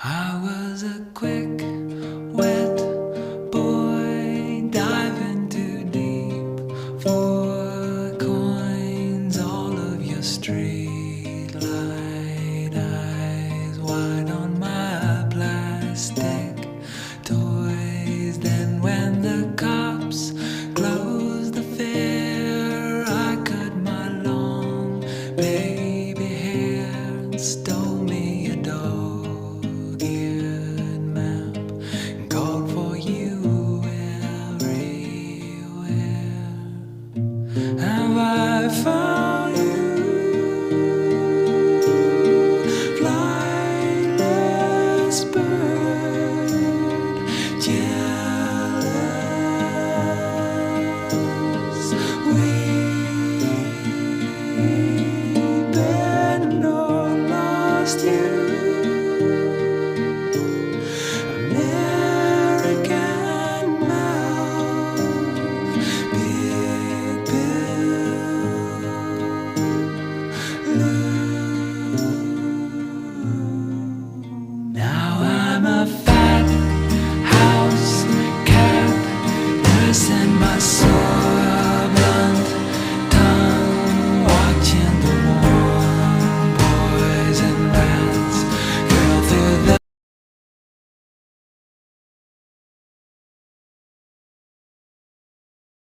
I was a quick, wet boy diving too deep for coins. All of your street light eyes wide on my plastic toys. Then when the cops closed the fair, I cut my long baby hair and stole me a dog-eared map and called for you everywhere. Have I found you, flightless bird?